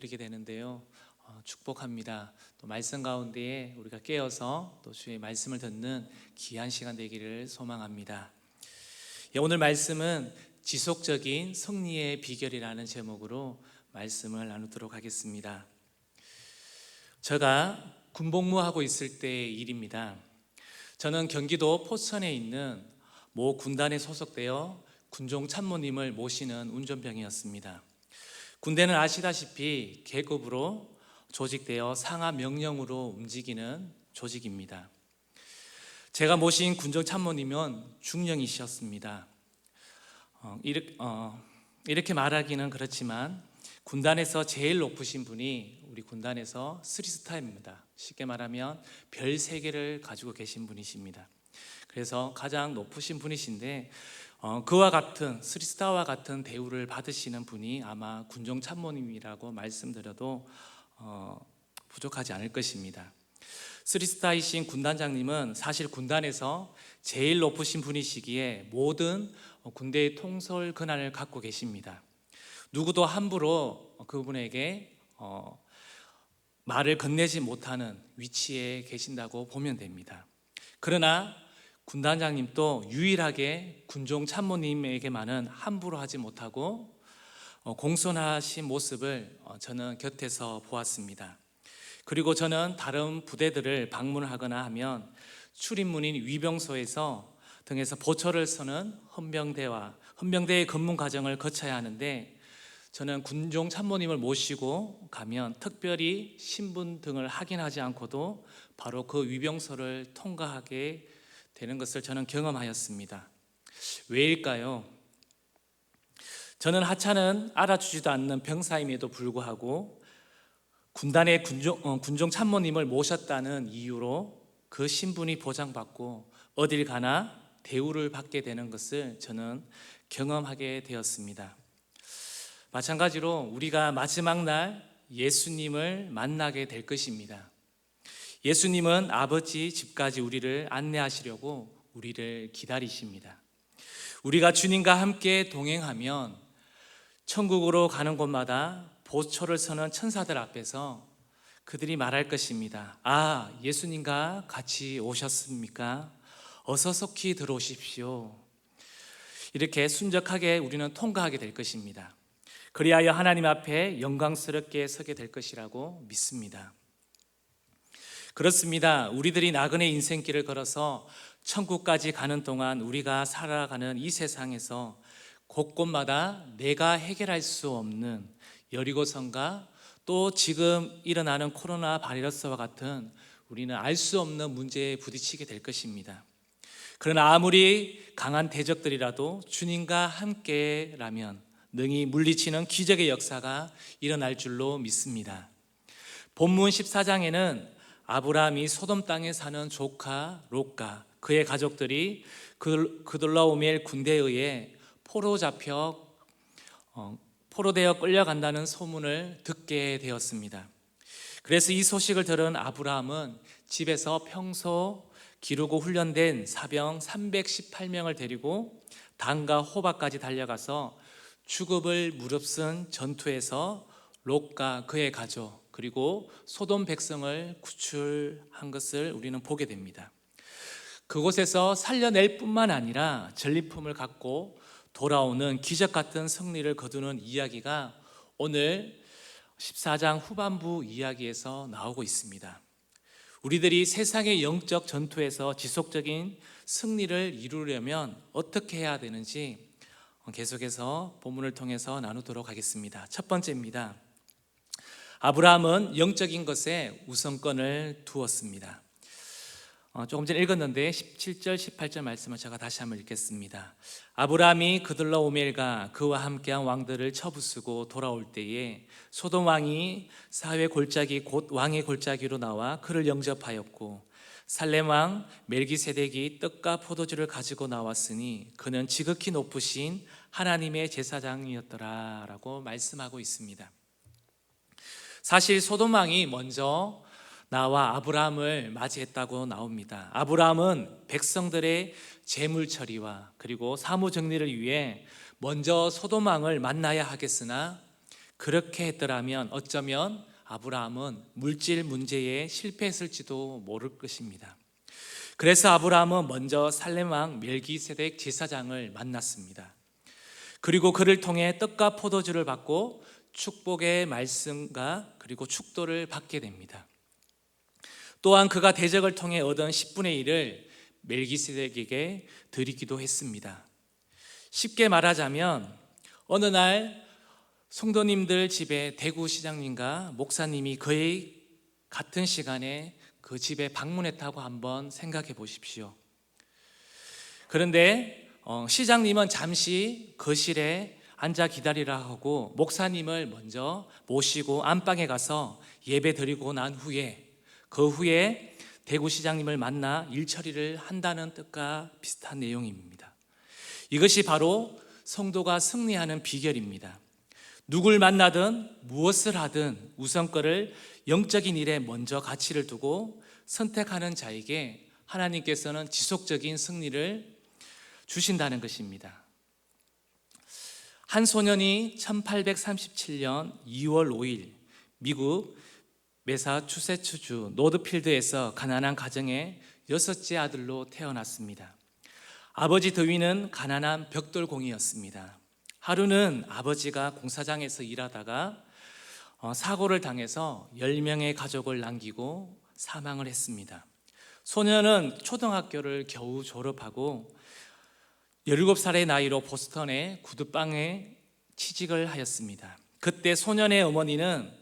드리게 되는데요. 축복합니다. 또 말씀 가운데에 우리가 깨어서 또 주의 말씀을 듣는 귀한 시간 되기를 소망합니다. 오늘 말씀은 지속적인 승리의 비결이라는 제목으로 말씀을 나누도록 하겠습니다. 제가 군복무하고 있을 때의 일입니다. 저는 경기도 포천에 있는 모 군단에 소속되어 군종 참모님을 모시는 운전병이었습니다. 군대는 아시다시피 계급으로 조직되어 상하 명령으로 움직이는 조직입니다. 제가 모신 군종 참모님은 중령이셨습니다. 이렇게 말하기는 그렇지만 군단에서 제일 높으신 분이 우리 군단에서 3스타입니다. 쉽게 말하면 별 3개를 가지고 계신 분이십니다. 그래서 가장 높으신 분이신데 그와 같은 3스타와 같은 대우를 받으시는 분이 아마 군종 참모님이라고 말씀드려도 부족하지 않을 것입니다. 3스타이신 군단장님은 사실 군단에서 제일 높으신 분이시기에 모든 군대의 통솔 권한을 갖고 계십니다. 누구도 함부로 그분에게 말을 건네지 못하는 위치에 계신다고 보면 됩니다. 그러나 군단장님도 유일하게 군종 참모님에게만은 함부로 하지 못하고 공손하신 모습을 저는 곁에서 보았습니다. 그리고 저는 다른 부대들을 방문하거나 하면 출입문인 위병소에서 등에서 보초를 서는 헌병대의 검문 과정을 거쳐야 하는데, 저는 군종 참모님을 모시고 가면 특별히 신분 등을 확인하지 않고도 바로 그 위병소를 통과하게 되는 것을 저는 경험하였습니다. 왜일까요? 저는 하찮은 알아주지도 않는 병사임에도 불구하고 군단의 군종 참모님을 모셨다는 이유로 그 신분이 보장받고 어딜 가나 대우를 받게 되는 것을 저는 경험하게 되었습니다. 마찬가지로 우리가 마지막 날 예수님을 만나게 될 것입니다. 예수님은 아버지 집까지 우리를 안내하시려고 우리를 기다리십니다. 우리가 주님과 함께 동행하면 천국으로 가는 곳마다 보초를 서는 천사들 앞에서 그들이 말할 것입니다. 아, 예수님과 같이 오셨습니까? 어서 속히 들어오십시오. 이렇게 순적하게 우리는 통과하게 될 것입니다. 그리하여 하나님 앞에 영광스럽게 서게 될 것이라고 믿습니다. 그렇습니다. 우리들이 나그네 인생길을 걸어서 천국까지 가는 동안 우리가 살아가는 이 세상에서 곳곳마다 내가 해결할 수 없는 여리고성과 또 지금 일어나는 코로나 바이러스와 같은 우리는 알 수 없는 문제에 부딪히게 될 것입니다. 그러나 아무리 강한 대적들이라도 주님과 함께라면 능히 물리치는 기적의 역사가 일어날 줄로 믿습니다. 본문 14장에는 아브라함이 소돔 땅에 사는 조카 롯과 그의 가족들이 그돌라오멜 군대에 의해 포로되어 끌려간다는 소문을 듣게 되었습니다. 그래서 이 소식을 들은 아브라함은 집에서 평소 기르고 훈련된 사병 318명을 데리고 단과 호박까지 달려가서 죽음을 무릅쓴 전투에서 롯과 그의 가족 그리고 소돔 백성을 구출한 것을 우리는 보게 됩니다. 그곳에서 살려낼 뿐만 아니라 전리품을 갖고 돌아오는 기적 같은 승리를 거두는 이야기가 오늘 14장 후반부 이야기에서 나오고 있습니다. 우리들이 세상의 영적 전투에서 지속적인 승리를 이루려면 어떻게 해야 되는지 계속해서 본문을 통해서 나누도록 하겠습니다. 첫 번째입니다. 아브라함은 영적인 것에 우선권을 두었습니다. 조금 전에 읽었는데 17절 18절 말씀을 제가 다시 한번 읽겠습니다. 아브라함이 그들라오멜과 그와 함께한 왕들을 쳐부수고 돌아올 때에 소돔 왕이 사회 골짜기 곧 왕의 골짜기로 나와 그를 영접하였고 살렘 왕 멜기세덱이 떡과 포도주를 가지고 나왔으니 그는 지극히 높으신 하나님의 제사장이었더라 라고 말씀하고 있습니다. 사실 소돔 왕이 먼저 나와 아브라함을 맞이했다고 나옵니다. 아브라함은 백성들의 재물 처리와 그리고 사무 정리를 위해 먼저 소돔 왕을 만나야 하겠으나 그렇게 했더라면 어쩌면 아브라함은 물질 문제에 실패했을지도 모를 것입니다. 그래서 아브라함은 먼저 살렘 왕 멜기세덱 제사장을 만났습니다. 그리고 그를 통해 떡과 포도주를 받고 축복의 말씀과 그리고 축도를 받게 됩니다. 또한 그가 대적을 통해 얻은 10분의 1을 멜기세덱에게 드리기도 했습니다. 쉽게 말하자면 어느 날 성도님들 집에 대구 시장님과 목사님이 거의 같은 시간에 그 집에 방문했다고 한번 생각해 보십시오. 그런데 시장님은 잠시 거실에 앉아 기다리라 하고 목사님을 먼저 모시고 안방에 가서 예배 드리고 난 후에 그 후에 대구 시장님을 만나 일 처리를 한다는 뜻과 비슷한 내용입니다. 이것이 바로 성도가 승리하는 비결입니다. 누굴 만나든 무엇을 하든 우선거를 영적인 일에 먼저 가치를 두고 선택하는 자에게 하나님께서는 지속적인 승리를 주신다는 것입니다. 한 소년이 1837년 2월 5일 미국 매사추세츠주 노드필드에서 가난한 가정의 여섯째 아들로 태어났습니다. 아버지 더위는 가난한 벽돌공이었습니다. 하루는 아버지가 공사장에서 일하다가 사고를 당해서 10명의 가족을 남기고 사망을 했습니다. 소년은 초등학교를 겨우 졸업하고 17살의 나이로 보스턴의 구두방에 취직을 하였습니다. 그때 소년의 어머니는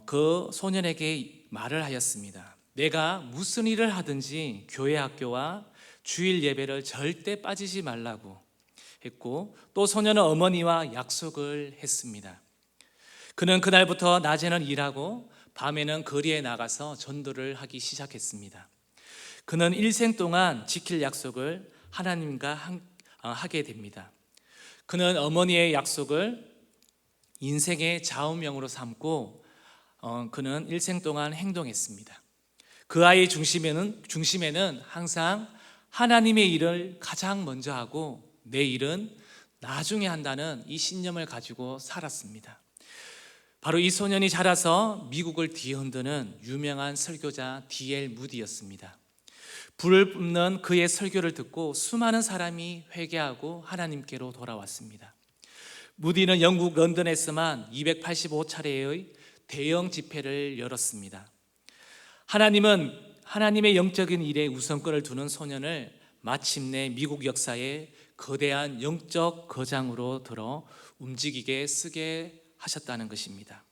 그 소년에게 말을 하였습니다. 내가 무슨 일을 하든지 교회 학교와 주일 예배를 절대 빠지지 말라고 했고 또 소년은 어머니와 약속을 했습니다. 그는 그날부터 낮에는 일하고 밤에는 거리에 나가서 전도를 하기 시작했습니다. 그는 일생 동안 지킬 약속을 하나님과 하게 됩니다. 그는 어머니의 약속을 인생의 좌우명으로 삼고 그는 일생 동안 행동했습니다. 그 아이의 중심에는 항상 하나님의 일을 가장 먼저 하고 내 일은 나중에 한다는 이 신념을 가지고 살았습니다. 바로 이 소년이 자라서 미국을 뒤흔드는 유명한 설교자 D.L. 무디였습니다. 불을 뿜는 그의 설교를 듣고 수많은 사람이 회개하고 하나님께로 돌아왔습니다. 무디는 영국 런던에서만 285차례의 대형 집회를 열었습니다. 하나님은 하나님의 영적인 일에 우선권을 두는 소년을 마침내 미국 역사의 거대한 영적 거장으로 들어 움직이게 쓰게 하셨다는 것입니다.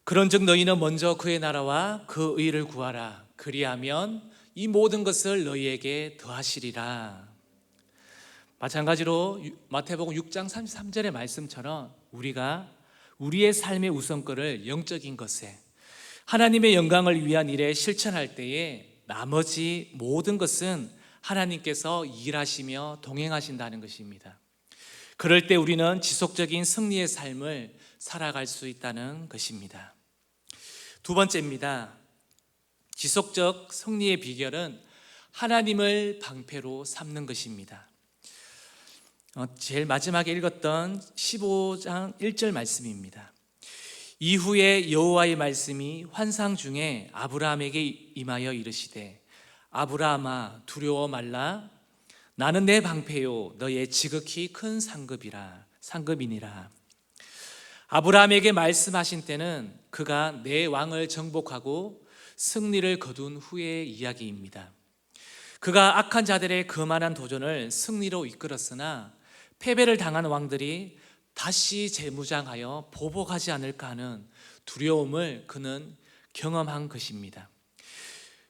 그런즉 너희는 먼저 그의 나라와 그 의를 구하라. 그리하면 이 모든 것을 너희에게 더하시리라. 마찬가지로 마태복음 6장 33절의 말씀처럼 우리가 우리의 삶의 우선권을 영적인 것에 하나님의 영광을 위한 일에 실천할 때에 나머지 모든 것은 하나님께서 일하시며 동행하신다는 것입니다. 그럴 때 우리는 지속적인 승리의 삶을 살아갈 수 있다는 것입니다. 두 번째입니다. 지속적 승리의 비결은 하나님을 방패로 삼는 것입니다. 제일 마지막에 읽었던 15장 1절 말씀입니다. 이후에 여호와의 말씀이 환상 중에 아브라함에게 임하여 이르시되 아브라함아 두려워 말라. 나는 내 방패요 너의 지극히 큰 상급이니라. 아브라함에게 말씀하신 때는 그가 내 왕을 정복하고 승리를 거둔 후의 이야기입니다. 그가 악한 자들의 거만한 도전을 승리로 이끌었으나 패배를 당한 왕들이 다시 재무장하여 보복하지 않을까 하는 두려움을 그는 경험한 것입니다.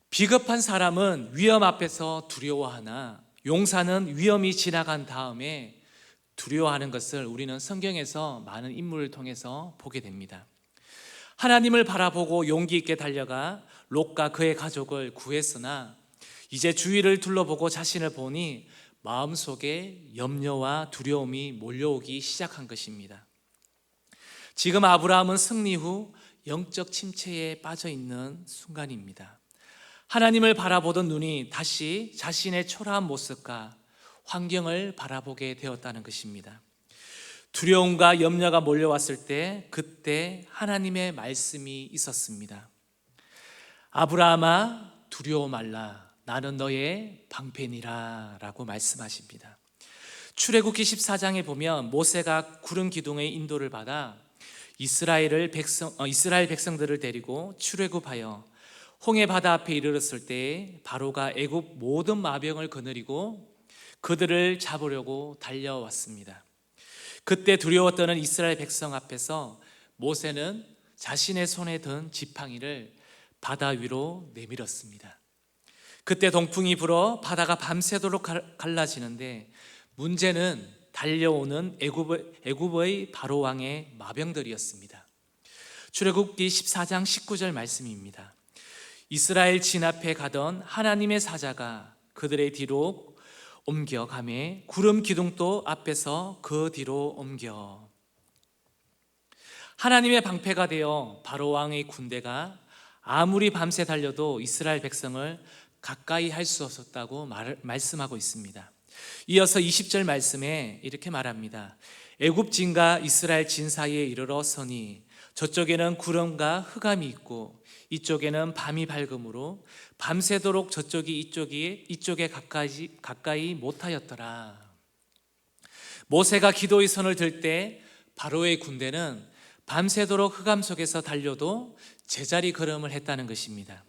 비겁한 사람은 위험 앞에서 두려워하나 용사는 위험이 지나간 다음에 두려워하는 것을 우리는 성경에서 많은 인물을 통해서 보게 됩니다. 하나님을 바라보고 용기 있게 달려가 롯과 그의 가족을 구했으나 이제 주위를 둘러보고 자신을 보니 마음속에 염려와 두려움이 몰려오기 시작한 것입니다. 지금 아브라함은 승리 후 영적 침체에 빠져 있는 순간입니다. 하나님을 바라보던 눈이 다시 자신의 초라한 모습과 환경을 바라보게 되었다는 것입니다. 두려움과 염려가 몰려왔을 때 그때 하나님의 말씀이 있었습니다. 아브라함아 두려워 말라, 나는 너의 방패니라 라고 말씀하십니다. 출애굽기 14장에 보면 모세가 구름 기둥의 인도를 받아 이스라엘 백성들을 데리고 출애굽하여 홍해 바다 앞에 이르렀을 때 바로가 애굽 모든 마병을 거느리고 그들을 잡으려고 달려왔습니다. 그때 두려웠던 이스라엘 백성 앞에서 모세는 자신의 손에 든 지팡이를 바다 위로 내밀었습니다. 그때 동풍이 불어 바다가 밤새도록 갈라지는데 문제는 달려오는 애굽의 바로 왕의 마병들이었습니다. 출애굽기 14장 19절 말씀입니다. 이스라엘 진 앞에 가던 하나님의 사자가 그들의 뒤로 옮겨가매 구름 기둥도 앞에서 그 뒤로 옮겨 하나님의 방패가 되어 바로 왕의 군대가 아무리 밤새 달려도 이스라엘 백성을 가까이 할 수 없었다고 말씀하고 있습니다. 이어서 20절 말씀에 이렇게 말합니다. 애굽 진과 이스라엘 진 사이에 이르러 서니 저쪽에는 구름과 흑암이 있고 이쪽에는 밤이 밝음으로 밤새도록 저쪽이 이쪽에 가까이 못하였더라. 모세가 기도의 손을 들 때 바로의 군대는 밤새도록 흑암 속에서 달려도 제자리 걸음을 했다는 것입니다.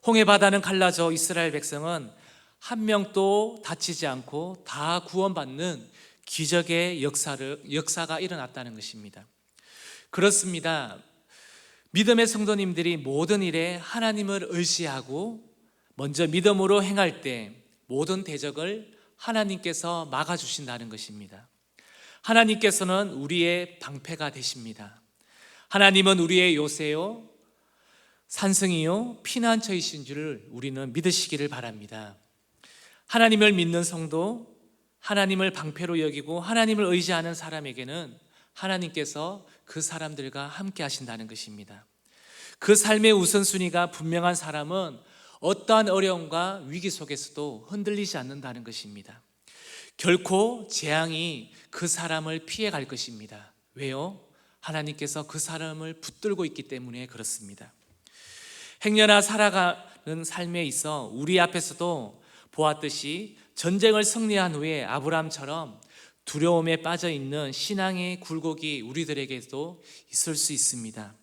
홍해 바다는 갈라져 이스라엘 백성은 한 명도 다치지 않고 다 구원받는 기적의 역사가 일어났다는 것입니다. 그렇습니다. 믿음의 성도님들이 모든 일에 하나님을 의지하고 먼저 믿음으로 행할 때 모든 대적을 하나님께서 막아주신다는 것입니다. 하나님께서는 우리의 방패가 되십니다. 하나님은 우리의 요새요, 산성이요, 피난처이신 줄을 우리는 믿으시기를 바랍니다. 하나님을 믿는 성도, 하나님을 방패로 여기고 하나님을 의지하는 사람에게는 하나님께서 그 사람들과 함께 하신다는 것입니다. 그 삶의 우선순위가 분명한 사람은 어떠한 어려움과 위기 속에서도 흔들리지 않는다는 것입니다. 결코 재앙이 그 사람을 피해갈 것입니다. 왜요? 하나님께서 그 사람을 붙들고 있기 때문에 그렇습니다. 행여나 살아가는 삶에 있어 우리 앞에서도 보았듯이 전쟁을 승리한 후에 아브라함처럼 두려움에 빠져 있는 신앙의 굴곡이 우리들에게도 있을 수 있습니다.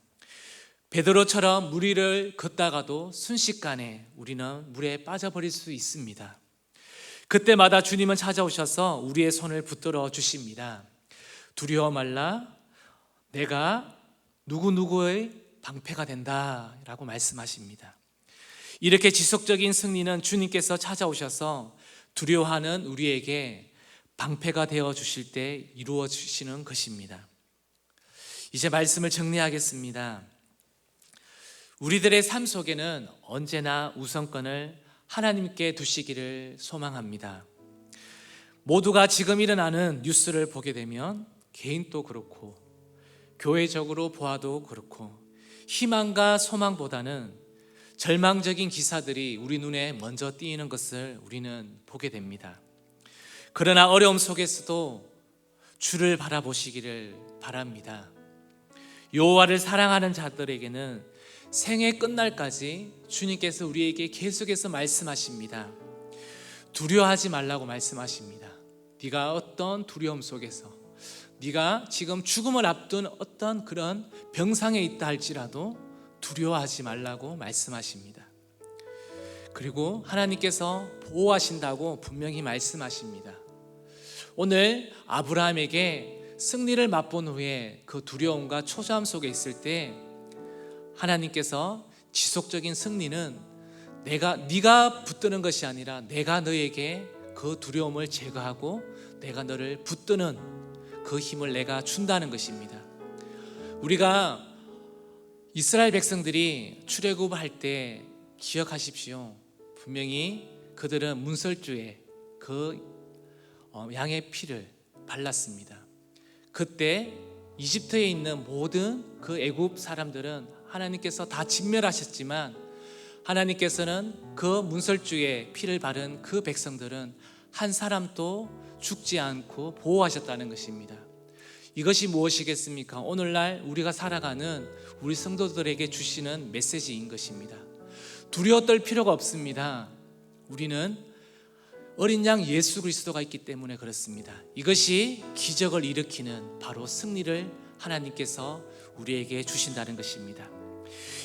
베드로처럼 물 위를 걷다가도 순식간에 우리는 물에 빠져버릴 수 있습니다. 그때마다 주님은 찾아오셔서 우리의 손을 붙들어 주십니다. 두려워 말라, 내가 누구누구의 방패가 된다 라고 말씀하십니다. 이렇게 지속적인 승리는 주님께서 찾아오셔서 두려워하는 우리에게 방패가 되어 주실 때 이루어 주시는 것입니다. 이제 말씀을 정리하겠습니다. 우리들의 삶 속에는 언제나 우선권을 하나님께 두시기를 소망합니다. 모두가 지금 일어나는 뉴스를 보게 되면 개인도 그렇고 교회적으로 보아도 그렇고 희망과 소망보다는 절망적인 기사들이 우리 눈에 먼저 띄는 것을 우리는 보게 됩니다. 그러나 어려움 속에서도 주를 바라보시기를 바랍니다. 여호와를 사랑하는 자들에게는 생애 끝날까지 주님께서 우리에게 계속해서 말씀하십니다. 두려워하지 말라고 말씀하십니다. 네가 어떤 두려움 속에서, 네가 지금 죽음을 앞둔 어떤 그런 병상에 있다 할지라도 두려워하지 말라고 말씀하십니다. 그리고 하나님께서 보호하신다고 분명히 말씀하십니다. 오늘 아브라함에게 승리를 맛본 후에 그 두려움과 초조함 속에 있을 때 하나님께서 지속적인 승리는 네가 붙드는 것이 아니라 내가 너에게 그 두려움을 제거하고 내가 너를 붙드는 그 힘을 내가 준다는 것입니다. 우리가 이스라엘 백성들이 출애굽할 때 기억하십시오. 분명히 그들은 문설주에 그 양의 피를 발랐습니다. 그때 이집트에 있는 모든 그 애굽 사람들은 하나님께서 다 진멸하셨지만 하나님께서는 그 문설주에 피를 바른 그 백성들은 한 사람도 죽지 않고 보호하셨다는 것입니다. 이것이 무엇이겠습니까? 오늘날 우리가 살아가는 우리 성도들에게 주시는 메시지인 것입니다. 두려워 떨 필요가 없습니다. 우리는 어린 양 예수 그리스도가 있기 때문에 그렇습니다. 이것이 기적을 일으키는 바로 승리를 하나님께서 우리에게 주신다는 것입니다.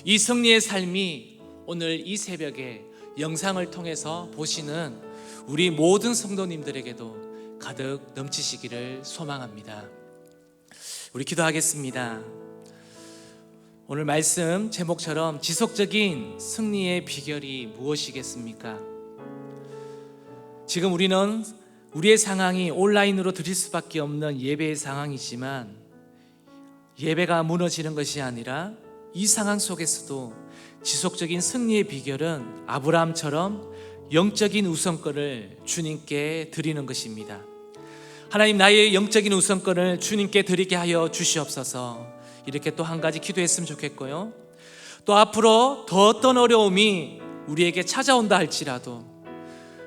이 승리의 삶이 오늘 이 새벽에 영상을 통해서 보시는 우리 모든 성도님들에게도 가득 넘치시기를 소망합니다. 우리 기도하겠습니다. 오늘 말씀 제목처럼 지속적인 승리의 비결이 무엇이겠습니까? 지금 우리는 우리의 상황이 온라인으로 드릴 수밖에 없는 예배의 상황이지만 예배가 무너지는 것이 아니라 이 상황 속에서도 지속적인 승리의 비결은 아브라함처럼 영적인 우선권을 주님께 드리는 것입니다. 하나님, 나의 영적인 우선권을 주님께 드리게 하여 주시옵소서. 이렇게 또 한 가지 기도했으면 좋겠고요. 또 앞으로 더 어떤 어려움이 우리에게 찾아온다 할지라도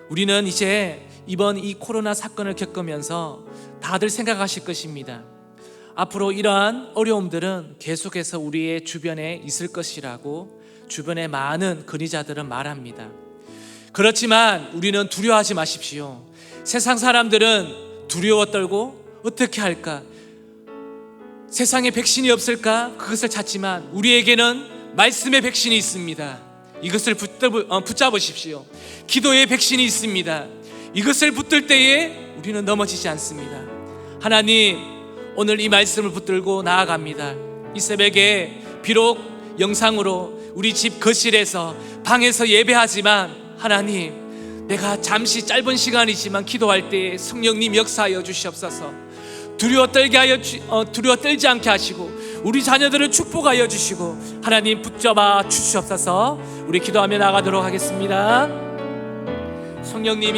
우리는 이제 이번 이 코로나 사건을 겪으면서 다들 생각하실 것입니다. 앞으로 이러한 어려움들은 계속해서 우리의 주변에 있을 것이라고 주변의 많은 근위자들은 말합니다. 그렇지만 우리는 두려워하지 마십시오. 세상 사람들은 두려워 떨고 어떻게 할까? 세상에 백신이 없을까? 그것을 찾지만 우리에게는 말씀의 백신이 있습니다. 이것을 붙잡으십시오. 기도의 백신이 있습니다. 이것을 붙들 때에 우리는 넘어지지 않습니다. 하나님, 오늘 이 말씀을 붙들고 나아갑니다. 이 새벽에 비록 영상으로 우리 집 거실에서 방에서 예배하지만 하나님, 내가 잠시 짧은 시간이지만 기도할 때에 성령님 역사하여 주시옵소서. 두려워 떨지 않게 하시고 우리 자녀들을 축복하여 주시고 하나님 붙잡아 주시옵소서. 우리 기도하며 나가도록 하겠습니다. 성령님